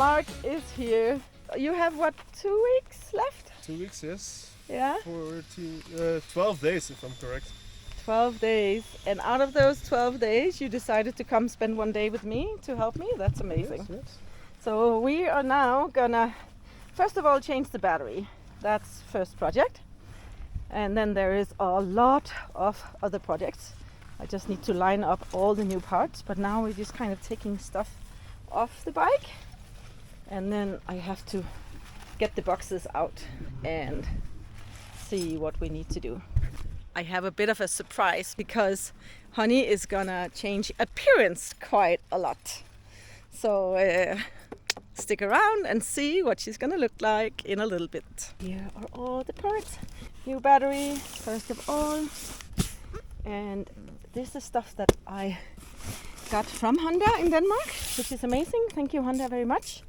Mark is here. You have what, 2 weeks left? 2 weeks, yes. Yeah? 12 days, if I'm correct. 12 days. And out of those 12 days, you decided to come spend 1 day with me to help me? That's amazing. Yes. So we are now gonna, first of all, change the battery. That's first project. And then there is a lot of other projects. I just need to line up all the new parts, but now we're just kind of taking stuff off the bike. And then I have to get the boxes out and see what we need to do. I have a bit of a surprise because Honey is gonna change appearance quite a lot. So stick around and see what she's gonna look like in a little bit. Here are all the parts. New battery, first of all. And this is stuff that I got from Honda in Denmark, which is amazing. Thank you, Honda, very much.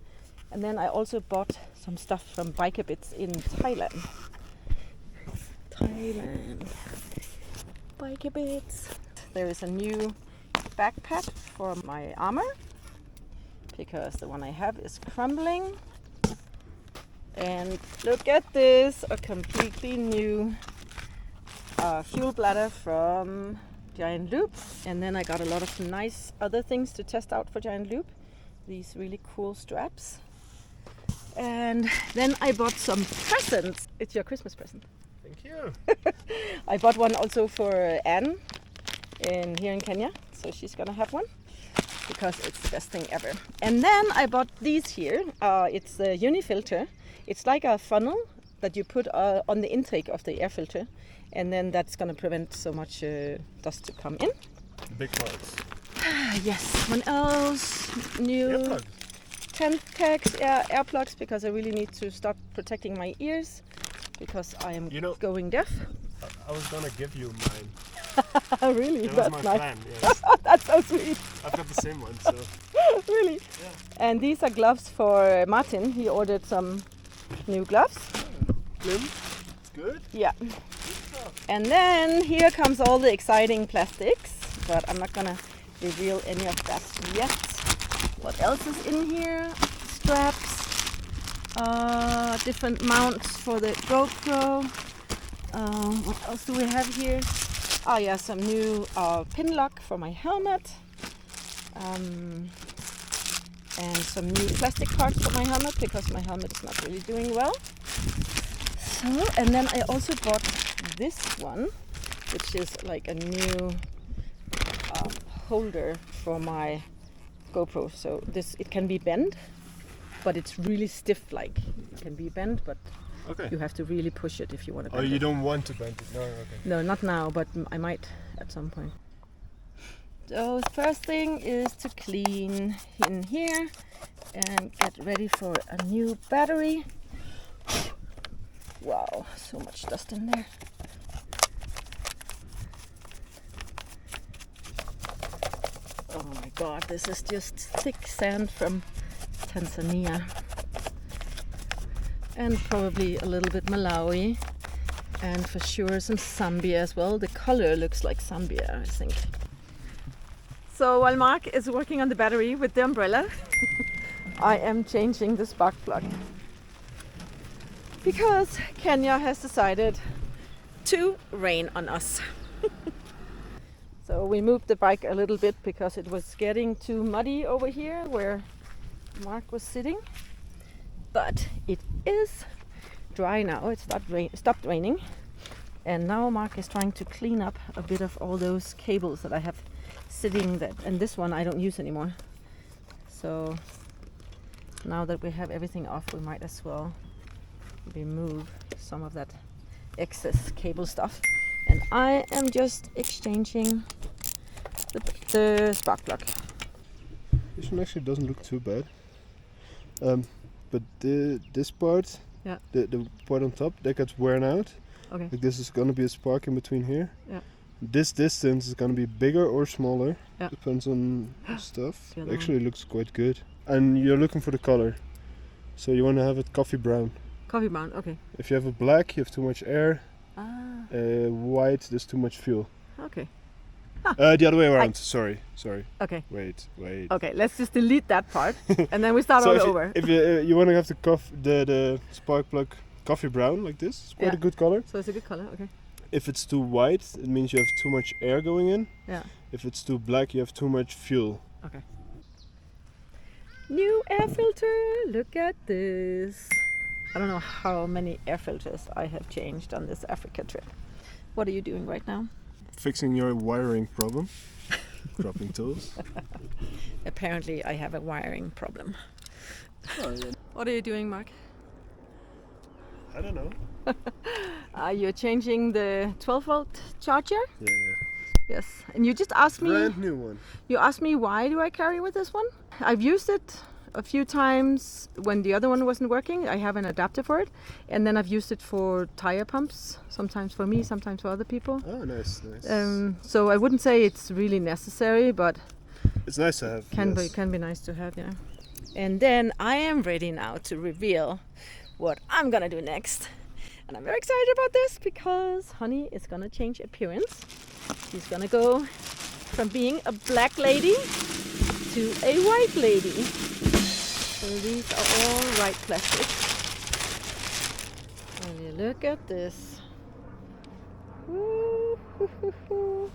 And then I also bought some stuff from Biker Bits in Thailand. Biker Bits. There is a new backpack for my armor because the one I have is crumbling. And look at this, a completely new fuel bladder from Giant Loop. And then I got a lot of nice other things to test out for Giant Loop. These really cool straps. And then I bought some presents. It's your Christmas present. Thank you. I bought one also for Anne here in Kenya. So she's gonna have one because it's the best thing ever. And then I bought these here. It's a unifilter. It's like a funnel that you put on the intake of the air filter. And then that's gonna prevent so much dust to come in. Big parts. Yes. One else new. Earplugs. Tent tags, air plugs, because I really need to start protecting my ears because I am going deaf. I was gonna give you mine. Really? That was That's my nice. plan, yes. That's so sweet. I've got the same one, so. Really? Yeah. And these are gloves for Martin. He ordered some new gloves. Slim. It's good. Yeah. Good stuff. And then here comes all the exciting plastics, but I'm not gonna reveal any of that yet. What else is in here? Straps, different mounts for the GoPro. What else do we have here? Oh yeah, some new pin lock for my helmet. And some new plastic parts for my helmet because my helmet is not really doing well. So, and then I also bought this one, which is like a new holder for my GoPro. So it can be bent, but it's really stiff. Like it can be bent, but you have to really push it if you want to bend it. Oh, you don't want to bend it? No, okay. No, not now, but I might at some point. So first thing is to clean in here and get ready for a new battery. Wow, so much dust in there. Oh my god, this is just thick sand from Tanzania. And probably a little bit Malawi. And for sure some Zambia as well. The color looks like Zambia, I think. So while Mark is working on the battery with the umbrella, I am changing the spark plug. Because Kenya has decided to rain on us. So we moved the bike a little bit because it was getting too muddy over here where Mark was sitting. But it is dry now, it stopped raining. And now Mark is trying to clean up a bit of all those cables that I have sitting there. And this one I don't use anymore. So now that we have everything off, we might as well remove some of that excess cable stuff. And I am just exchanging the spark plug. This one actually doesn't look too bad. But this part, the part on top, that gets worn out. Okay. Like this is going to be a spark in between here. Yeah. This distance is going to be bigger or smaller. Yeah. Depends on stuff. The other Actually, it looks quite good. And you're looking for the color. So you want to have it coffee brown. Coffee brown, okay. If you have a black, you have too much air. Ah. White, there's too much fuel. Okay. The other way around. Sorry. Okay. Wait. Okay, let's just delete that part, and then we start So all if over. If you want to have the spark plug coffee brown like this, it's quite a good color. So it's a good color. Okay. If it's too white, it means you have too much air going in. Yeah. If it's too black, you have too much fuel. Okay. New air filter. Look at this. I don't know how many air filters I have changed on this Africa trip. What are you doing right now? Fixing your wiring problem. Dropping tools. Apparently I have a wiring problem. Oh, yeah. What are you doing, Mark? I don't know. You're changing the 12-volt charger? Yeah. Yes. And you just asked me... Brand new one. You asked me why do I carry with this one? I've used it a few times when the other one wasn't working. I have an adapter for it. And then I've used it for tire pumps. Sometimes for me, sometimes for other people. Oh, nice. So I wouldn't say it's really necessary, but... It's nice to have. Can be nice to have, yeah. And then I am ready now to reveal what I'm gonna do next. And I'm very excited about this because Honey is gonna change appearance. She's gonna go from being a black lady to a white lady. So these are all white plastics. And you look at this. Woo-hoo-hoo-hoo.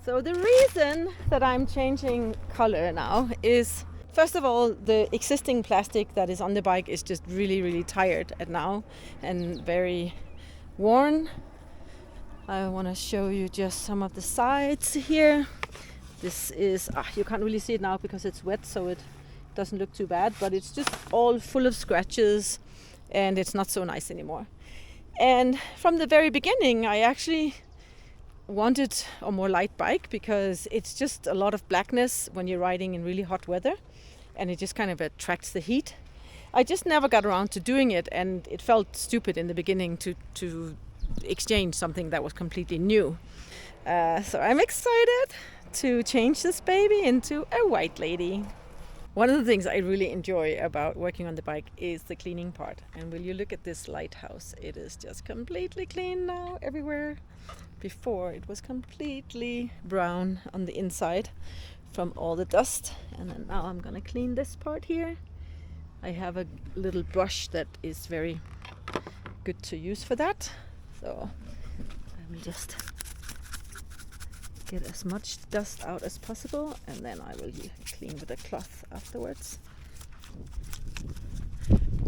So the reason that I'm changing color now is, first of all, the existing plastic that is on the bike is just really, really tired at now and very worn. I want to show you just some of the sides here. This is, you can't really see it now because it's wet, so it doesn't look too bad, but it's just all full of scratches and it's not so nice anymore. And from the very beginning, I actually wanted a more light bike because it's just a lot of blackness when you're riding in really hot weather and it just kind of attracts the heat. I just never got around to doing it, and it felt stupid in the beginning to exchange something that was completely new. So I'm excited to change this baby into a white lady. One of the things I really enjoy about working on the bike is the cleaning part. And will you look at this lighthouse? It is just completely clean now everywhere. Before it was completely brown on the inside from all the dust. And then now I'm gonna clean this part here. I have a little brush that is very good to use for that. So I will just get as much dust out as possible, and then I will clean with a cloth afterwards.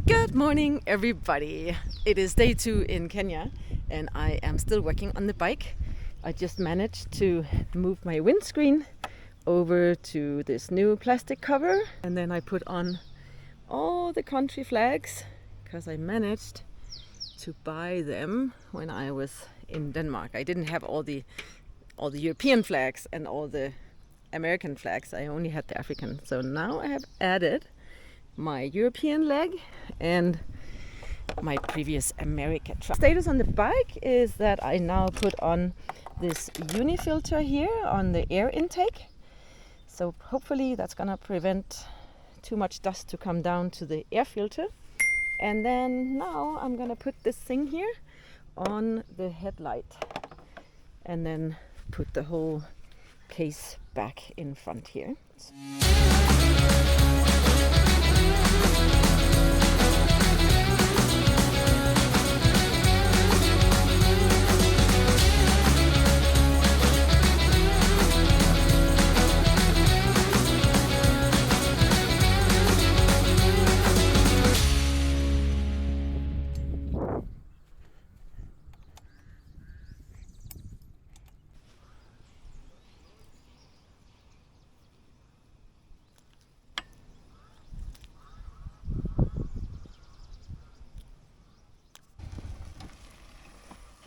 Good morning, everybody. It is day 2 in Kenya and I am still working on the bike. I just managed to move my windscreen over to this new plastic cover, and then I put on all the country flags because I managed to buy them when I was in Denmark. I didn't have all the European flags and all the American flags. I only had the African. So now I have added my European leg and my previous American truck. Status on the bike is that I now put on this uni filter here on the air intake. So hopefully that's gonna prevent too much dust to come down to the air filter. And then now I'm gonna put this thing here on the headlight and then put the whole case back in front here.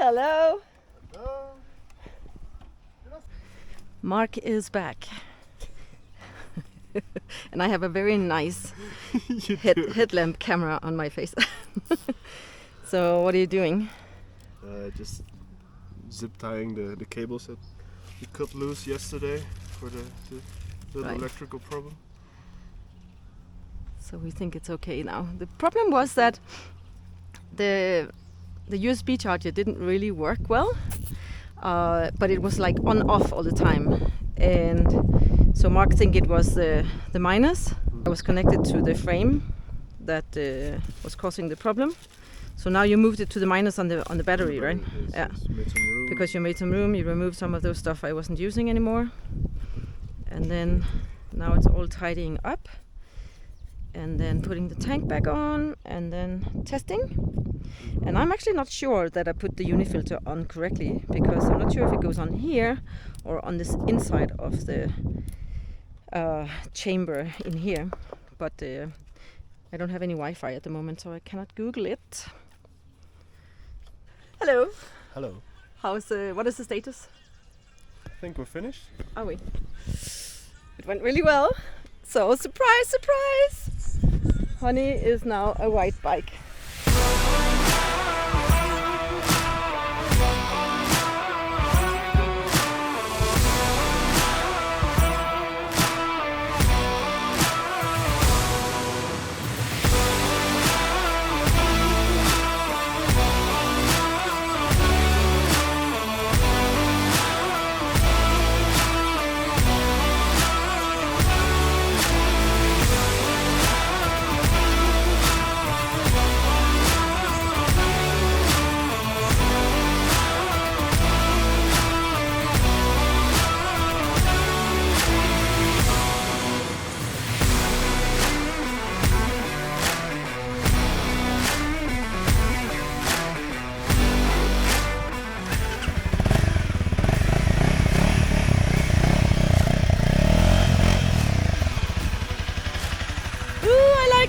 Hello. Hello. Mark is back. And I have a very nice headlamp camera on my face. So what are you doing? Just zip tying the cables that we cut loose yesterday for the little electrical problem. So we think it's okay now. The problem was that the USB charger didn't really work well. but it was like on off all the time. And so Mark think it was the minus. I was connected to the frame that was causing the problem. So now you moved it to the minus on the battery, right? Yeah. Because you made some room, you removed some of those stuff I wasn't using anymore. And then now it's all tidying up. And then putting the tank back on and then testing. And I'm actually not sure that I put the unifilter on correctly, because I'm not sure if it goes on here or on this inside of the chamber in here. But I don't have any Wi-Fi at the moment, so I cannot Google it. Hello. Hello. What is the status? I think we're finished. Are we? It went really well. So surprise, surprise! Honey is now a white bike.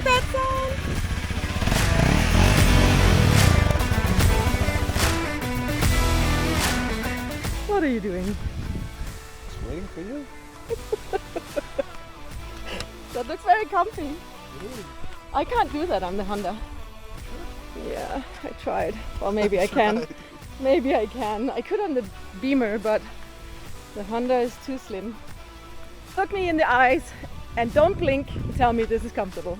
That sound. What are you doing? Just waiting for you. That looks very comfy. I can't do that on the Honda. Yeah, I tried. Well, maybe I can. Maybe I can. I could on the Beamer, but the Honda is too slim. Look me in the eyes and don't blink. Tell me this is comfortable.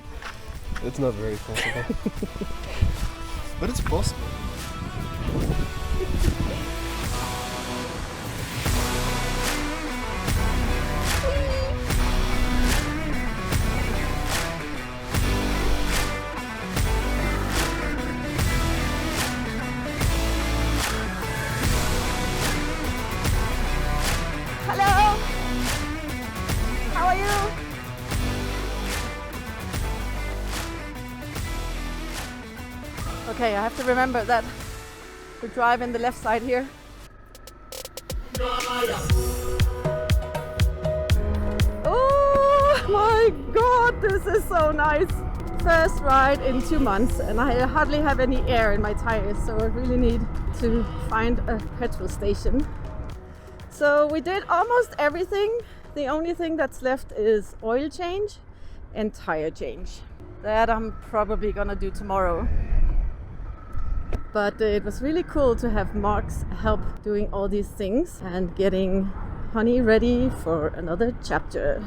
It's not very comfortable. But it's possible. Hello! How are you? Okay, I have to remember that we drive in the left side here. Oh my god, this is so nice! First ride in 2 months and I hardly have any air in my tires, so I really need to find a petrol station. So we did almost everything. The only thing that's left is oil change and tire change. That I'm probably gonna do tomorrow. But it was really cool to have Mark's help doing all these things and getting Honey ready for another chapter.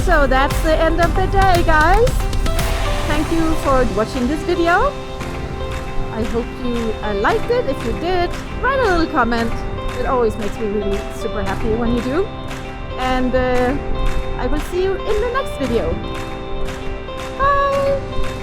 So that's the end of the day, guys. Thank you for watching this video. I hope you liked it. If you did, write a little comment. It always makes me really super happy when you do. And I will see you in the next video. Bye!